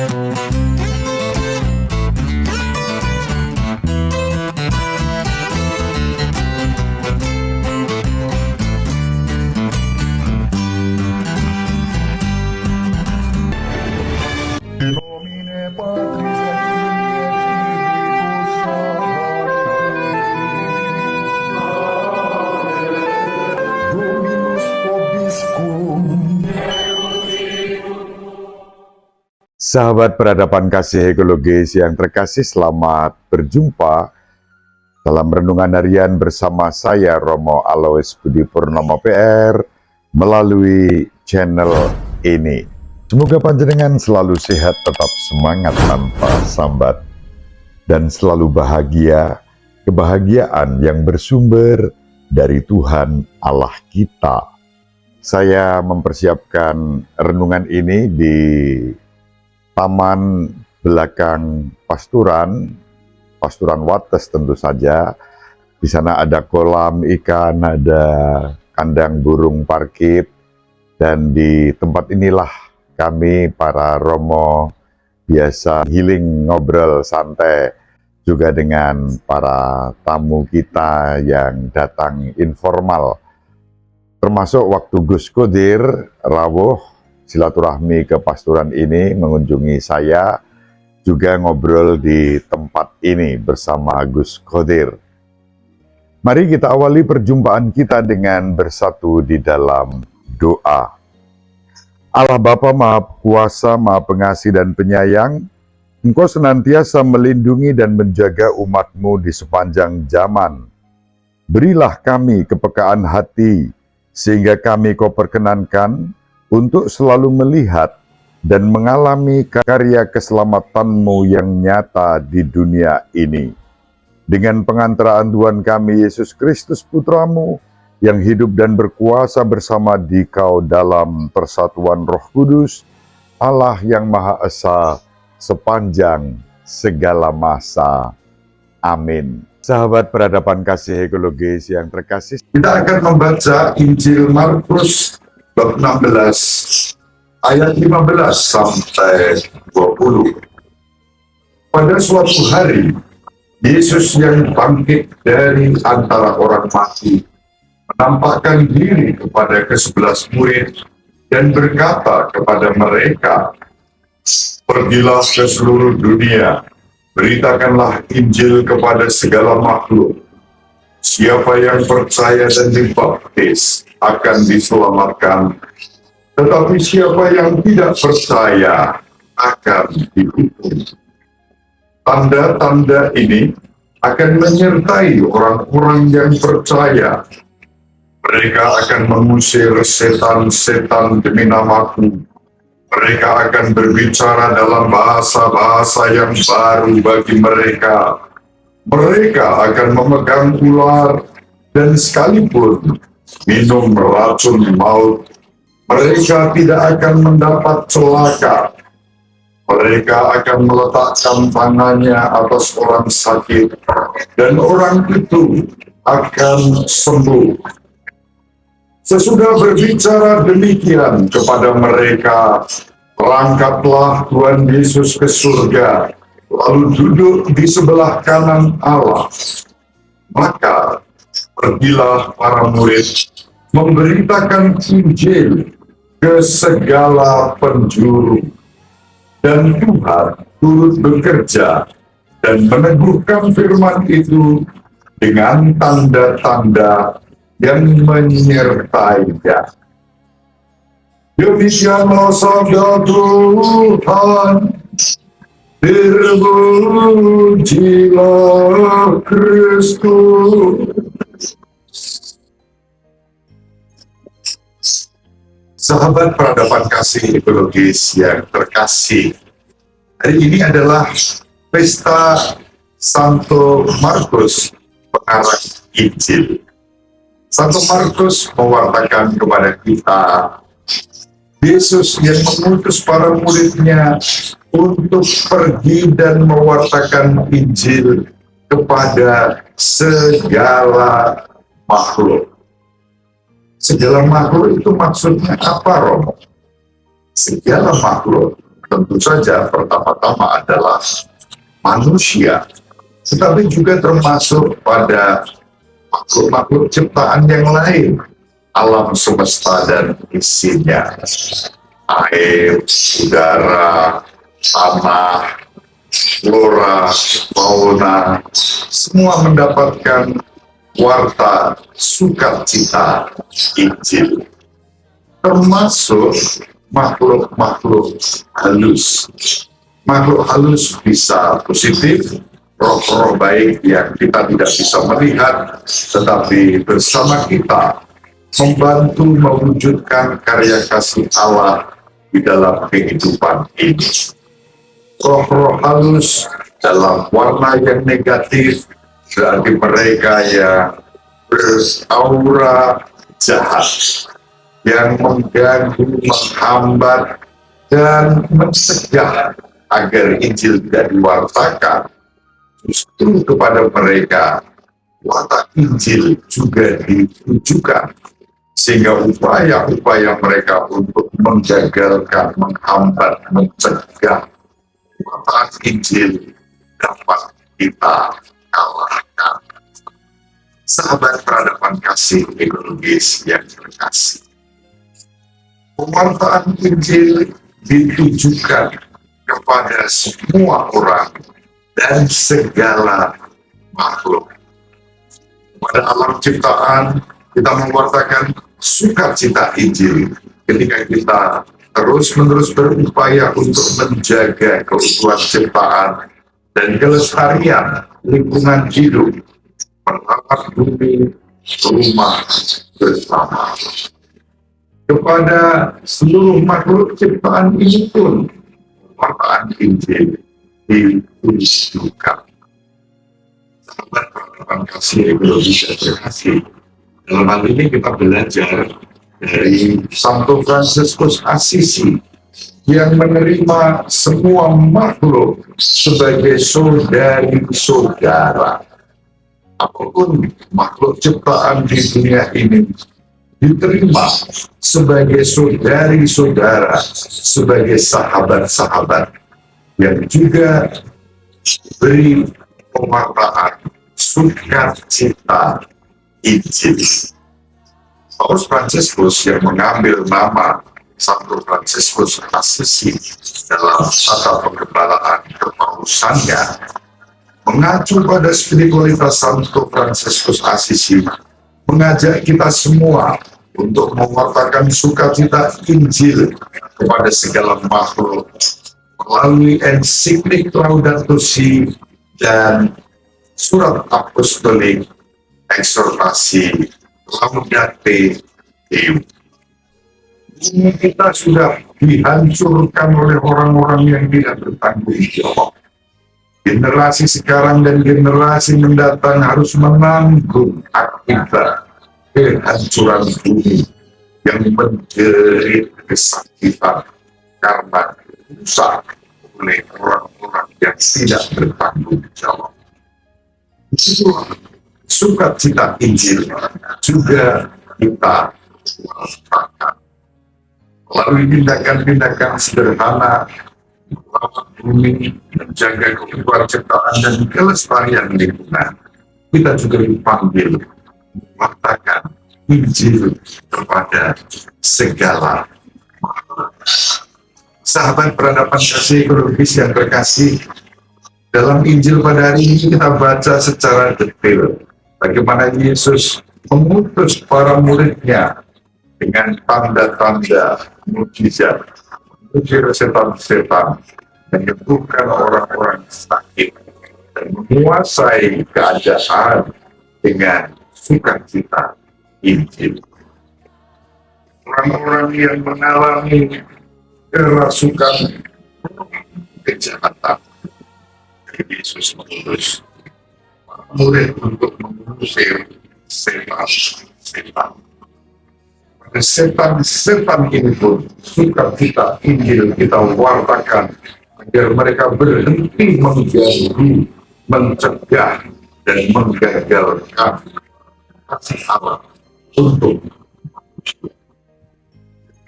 In nomine Patris et Filii et Spiritus Sancti. Dominus vobiscum. Sahabat peradaban kasih ekologis yang terkasih, selamat berjumpa dalam renungan harian bersama saya Romo Alois Budi Purnomo PR melalui channel ini. Semoga panjenengan selalu sehat, tetap semangat tanpa sambat, dan selalu bahagia, kebahagiaan yang bersumber dari Tuhan Allah kita. Saya mempersiapkan renungan ini di taman belakang pasturan Wates tentu saja. Di sana ada kolam ikan, ada kandang burung parkit, dan di tempat inilah kami para Romo biasa healing, ngobrol santai juga dengan para tamu kita yang datang informal. Termasuk waktu Gus Kodir rawuh silaturahmi ke pasturan ini mengunjungi saya, juga ngobrol di tempat ini bersama Gus Kodir. Mari kita awali perjumpaan kita dengan bersatu di dalam doa. Allah Bapa Maha Kuasa, Maha Pengasih dan Penyayang, Engkau senantiasa melindungi dan menjaga umat-Mu di sepanjang zaman. Berilah kami kepekaan hati, sehingga kami Kau perkenankan untuk selalu melihat dan mengalami karya keselamatan-Mu yang nyata di dunia ini. Dengan pengantaraan Tuhan kami Yesus Kristus Putra-Mu, yang hidup dan berkuasa bersama Dikau dalam persatuan Roh Kudus, Allah yang Maha Esa, sepanjang segala masa. Amin. Sahabat peradaban kasih ekologis yang terkasih, Kita akan membaca Injil Markus bab 16 ayat 15 sampai 20. Pada suatu hari, Yesus yang bangkit dari antara orang mati menampakkan diri kepada ke-11 murid dan berkata kepada mereka, "Pergilah ke seluruh dunia, beritakanlah Injil kepada segala makhluk. Siapa yang percaya dan dibaptis akan diselamatkan, tetapi siapa yang tidak percaya akan dihukum." Tanda-tanda ini akan menyertai orang-orang yang percaya. Mereka akan mengusir setan-setan demi namaku. Mereka akan berbicara dalam bahasa-bahasa yang baru bagi mereka. Mereka akan memegang ular, dan sekalipun minum racun maut, mereka tidak akan mendapat celaka. Mereka akan meletakkan tangannya atas orang sakit, dan orang itu akan sembuh. Sesudah berbicara demikian kepada mereka, berangkatlah Tuhan Yesus ke surga, lalu duduk di sebelah kanan Allah. Maka pergilah para murid memberitakan Injil ke segala penjuru, dan Tuhan turut bekerja dan meneguhkan firman itu dengan tanda-tanda yang menyertainya. Demikianlah sabda Tuhan. Terpujilah Kristus. Sahabat peradaban kasih ekologis yang terkasih, hari ini adalah pesta Santo Markus, pengarang Injil. Santo Markus mewartakan kepada kita Yesus yang mengutus para muridnya untuk pergi dan mewartakan Injil kepada segala makhluk. Segala makhluk itu maksudnya apa, Romo? Segala makhluk tentu saja pertama-tama adalah manusia, tetapi juga termasuk pada makhluk-makhluk ciptaan yang lain, alam semesta dan isinya, air, udara, tanah, flora, fauna, semua mendapatkan warta sukacita Injil, termasuk makhluk-makhluk halus. Makhluk halus bisa positif, roh-roh baik yang kita tidak bisa melihat, tetapi bersama kita membantu mewujudkan karya kasih Allah di dalam kehidupan ini. Roh-roh halus dalam warna yang negatif berarti mereka yang beraura jahat, yang mengganggu, menghambat, dan mencegah agar Injil tidak diwartakan. Justru kepada mereka watak Injil juga ditujukan, sehingga upaya-upaya mereka untuk menggagalkan, menghambat, mencegah watak Injil dapat kita kalahkan. Sahabat peradaban kasih ekologis yang terkasih, pewartaan Injil ditujukan kepada semua orang dan segala makhluk. Pada alam ciptaan, kita mewartakan sukacita Injil ketika kita terus-menerus berupaya untuk menjaga keutuhan ciptaan dan kelestarian lingkungan hidup, merawat bumi, rumah bersama. Kepada seluruh makhluk ciptaan ini pun pewartaan Injil ditujukan. Sahabat peradaban kasih ekologis yang terkasih, dalam hal ini kita belajar dari Santo Fransiskus Assisi yang menerima semua makhluk sebagai saudari-saudara. Apapun makhluk ciptaan di dunia ini diterima sebagai saudari-saudara, sebagai sahabat-sahabat yang juga beri pewartaan sukacita Injil. Paus Fransiskus yang mengambil nama Santo Fransiskus Assisi dalam tata pengembalaan kepausannya mengacu pada spiritualitas Santo Fransiskus Assisi, mengajak kita semua untuk mewartakan sukacita Injil kepada segala makhluk melalui ensiklik Laudato Si dan surat apostolik eksortasi Laudate Deum. Bumi kita sudah dihancurkan oleh orang-orang yang tidak bertanggung jawab. Generasi sekarang dan generasi mendatang harus menanggung akibat kehancuran bumi yang menjerit kesakitan karena rusak oleh orang-orang yang tidak bertanggung jawab. Itulah sukacita Injil juga kita rasakan melalui tindakan-tindakan sederhana, merawat bumi, menjaga kehidupan ciptaan dan kelestarian lingkungan. Kita juga dipanggil mewartakan Injil kepada segala makhluk. Sahabat peradaban kasih ekologis yang terkasih, dalam Injil pada hari ini kita baca secara detail bagaimana Yesus mengutus para muridnya dengan tanda-tanda mukjizat, mengusir setan-setan, menyembuhkan orang-orang sakit, dan menguasai keadaan dengan sukacita Injil. Orang-orang yang mengalami kerasukan, kejahatan, Yesus mengutus murid untuk mengusir setan-setan. Setan-setan ini pun sukacita Injil kita wartakan agar mereka berhenti mengganggu, mencegah, dan menggagalkan kasih Allah untuk manusia.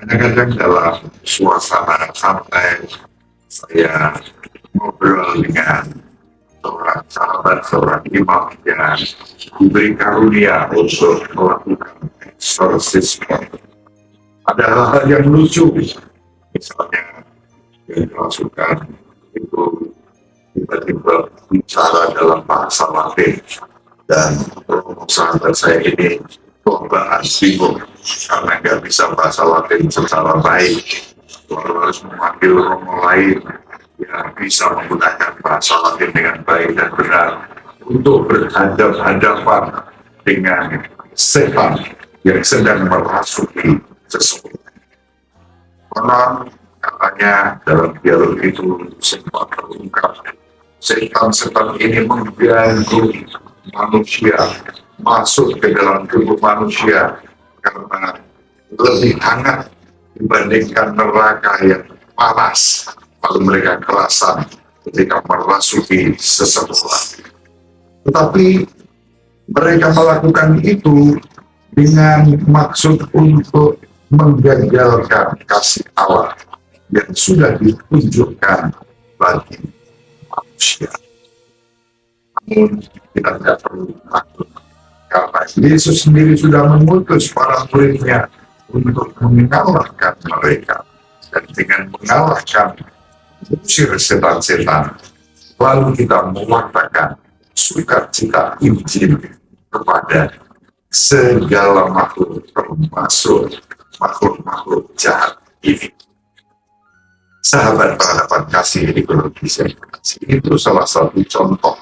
Kadang-kadang dalam suasana santai, saya ngobrol dengan seorang sahabat, seorang imam yang diberi karunia untuk melakukan eksorsisme. Ada hal-hal yang lucu, misalnya yang dimasukkan itu tiba-tiba bicara dalam bahasa Latin, dan sahabat saya ini banget bingung karena nggak bisa bahasa Latin secara baik. Lalu harus memanggil romo lain yang bisa menggunakan bahasa Latin dengan baik dan benar untuk berhadapan-hadapan dengan setan yang sedang merasuki seseorang. Konon katanya dalam dialog itu sempat terungkap setan-setan ini mengganggu manusia masuk ke dalam tubuh manusia karena lebih hangat dibandingkan neraka yang panas, lalu mereka kerasan ketika merasuki seseorang. Tetapi mereka melakukan itu dengan maksud untuk menggagalkan kasih Allah yang sudah ditunjukkan bagi manusia. Namun kita tidak perlu takut, karena Yesus sendiri sudah mengutus para muridnya untuk mengalahkan mereka, dan dengan mengalahkan mengusir setan-setan, lalu kita mewartakan sukacita Injil kepada segala makhluk, termasuk makhluk-makhluk jahat ini. Sahabat peradaban kasih ekologis yang kasih itu salah satu contoh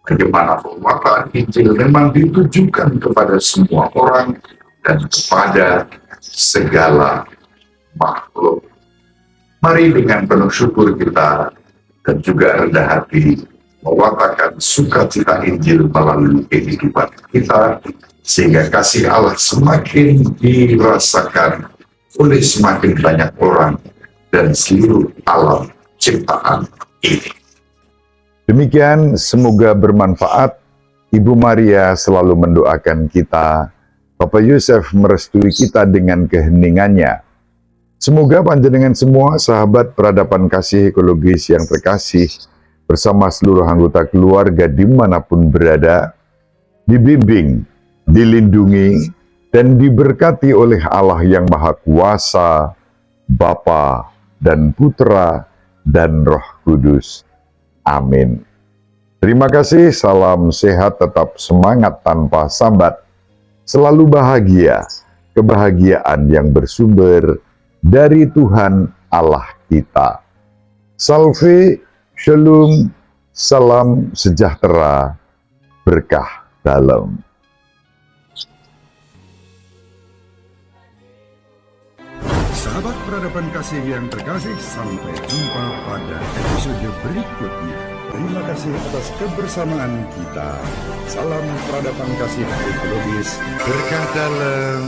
bagaimana pewartaan Injil memang ditujukan kepada semua orang dan kepada segala makhluk. Mari dengan penuh syukur kita dan juga rendah hati mewartakan sukacita Injil melalui kehidupan kita, sehingga kasih Allah semakin dirasakan oleh semakin banyak orang dan seluruh alam ciptaan ini. Demikian, semoga bermanfaat. Ibu Maria selalu mendoakan kita. Bapak Yusuf merestui kita dengan keheningannya. Semoga panjenengan semua sahabat peradaban kasih ekologis yang terkasih bersama seluruh anggota keluarga dimanapun berada, dibimbing, dilindungi, dan diberkati oleh Allah yang Maha Kuasa, Bapa dan Putra dan Roh Kudus. Amin. Terima kasih, salam sehat, tetap semangat tanpa sambat. Selalu bahagia, kebahagiaan yang bersumber dari Tuhan Allah kita. Salve, shalom, salam sejahtera, berkah dalam. Sahabat peradaban kasih yang terkasih, sampai jumpa pada episode berikutnya. Terima kasih atas kebersamaan kita. Salam peradaban kasih ekologis, berkah dalam.